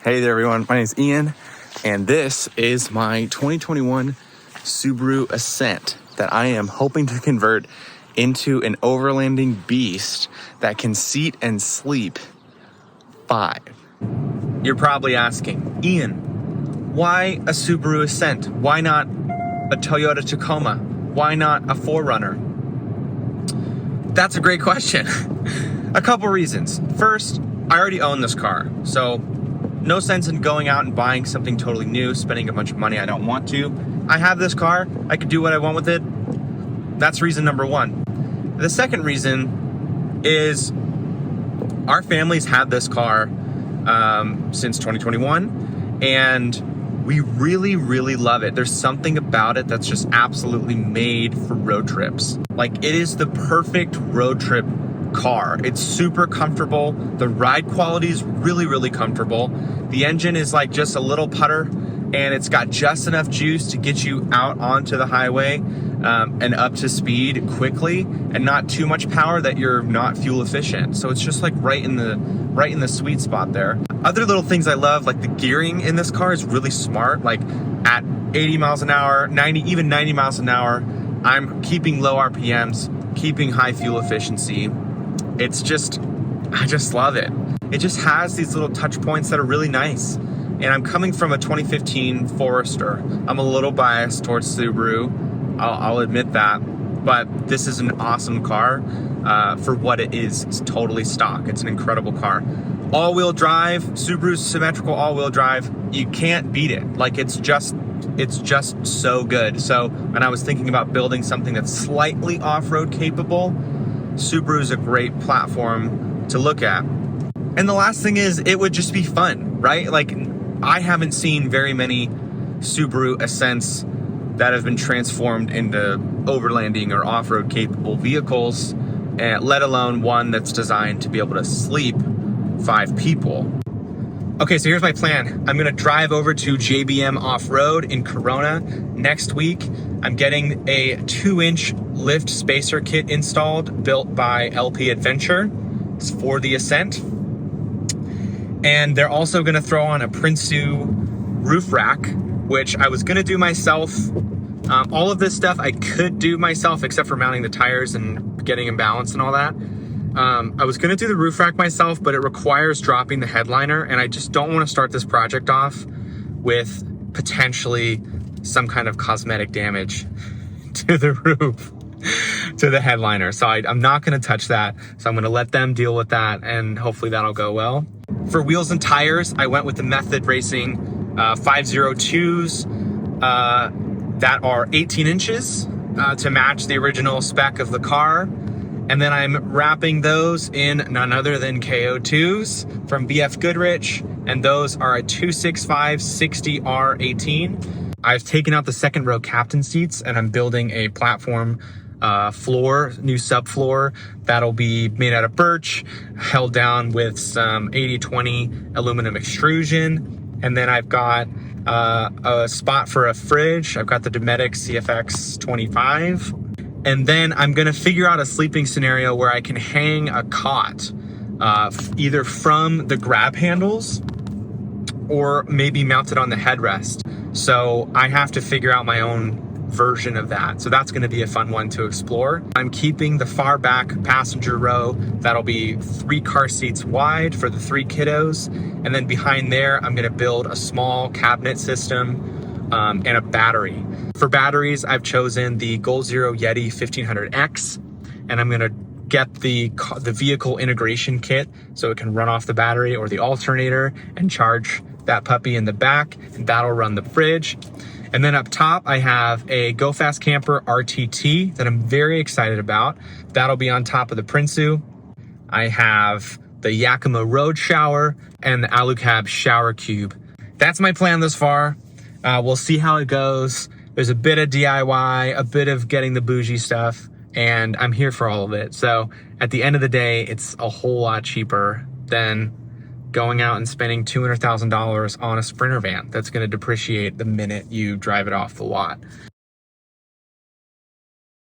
Hey there everyone, my name is Ian, and this is my 2021 Subaru Ascent that I am hoping to convert into an overlanding beast that can seat and sleep 5. You're probably asking, Ian, why a Subaru Ascent? Why not a Toyota Tacoma? Why not a 4Runner? That's a great question. A couple reasons. First, I already own this car, so no sense in going out and buying something totally new, spending a bunch of money I don't want to. I have this car, I can do what I want with it. That's reason number one. The second reason is our family's had this car since 2021, and we really, really love it. There's something about it that's just absolutely made for road trips. Like, it is the perfect road trip car. It's super comfortable. The ride quality is really, really comfortable. The engine is like just a little putter, and it's got just enough juice to get you out onto the highway and up to speed quickly, and not too much power that you're not fuel efficient. So it's just like right in the sweet spot there. Other little things I love, like the gearing in this car is really smart. Like at 80 miles an hour, 90, even 90 miles an hour, I'm keeping low RPMs, keeping high fuel efficiency. It's just, I just love it. It just has these little touch points that are really nice. And I'm coming from a 2015 Forester. I'm a little biased towards Subaru, I'll admit that. But this is an awesome car for what it is. It's totally stock. It's an incredible car. All-wheel drive, Subaru's symmetrical all-wheel drive. You can't beat it. Like, it's just so good. So when I was thinking about building something that's slightly off-road capable, Subaru is a great platform to look at. And the last thing is, it would just be fun, right? Like, I haven't seen very many Subaru Ascents that have been transformed into overlanding or off-road capable vehicles, let alone one that's designed to be able to sleep 5 people. Okay, so here's my plan. I'm gonna drive over to JBM Off-Road in Corona next week. I'm getting a 2-inch lift spacer kit installed, built by LP Adventure. It's for the Ascent. And they're also gonna throw on a Prinsu roof rack, which I was gonna do myself. All of this stuff I could do myself, except for mounting the tires and getting them balanced and all that. I was gonna do the roof rack myself, but it requires dropping the headliner, and I just don't wanna start this project off with potentially some kind of cosmetic damage to the roof, to the headliner. So I'm not gonna touch that. So I'm gonna let them deal with that, and hopefully that'll go well. For wheels and tires, I went with the Method Racing 502s that are 18 inches to match the original spec of the car. And then I'm wrapping those in none other than KO2s from BF Goodrich, and those are a 265 60R18. I've taken out the second row captain seats, and I'm building a platform floor, new subfloor, that'll be made out of birch, held down with some 80/20 aluminum extrusion. And then I've got a spot for a fridge. I've got the Dometic CFX 25. And then I'm gonna figure out a sleeping scenario where I can hang a cot, either from the grab handles or maybe mounted on the headrest. So I have to figure out my own version of that. So that's gonna be a fun one to explore. I'm keeping the far back passenger row. That'll be 3 car seats wide for the 3 kiddos. And then behind there, I'm gonna build a small cabinet system and a battery. For batteries, I've chosen the Goal Zero Yeti 1500X, and I'm gonna get the vehicle integration kit so it can run off the battery or the alternator and charge that puppy in the back, and that'll run the fridge. And then up top, I have a Go Fast Camper RTT that I'm very excited about. That'll be on top of the Prinsu. I have the Yakima Road Shower and the Alucab Shower Cube. That's my plan thus far. We'll see how it goes. There's a bit of DIY, a bit of getting the bougie stuff, and I'm here for all of it. So at the end of the day, it's a whole lot cheaper than going out and spending $200,000 on a Sprinter van that's going to depreciate the minute you drive it off the lot.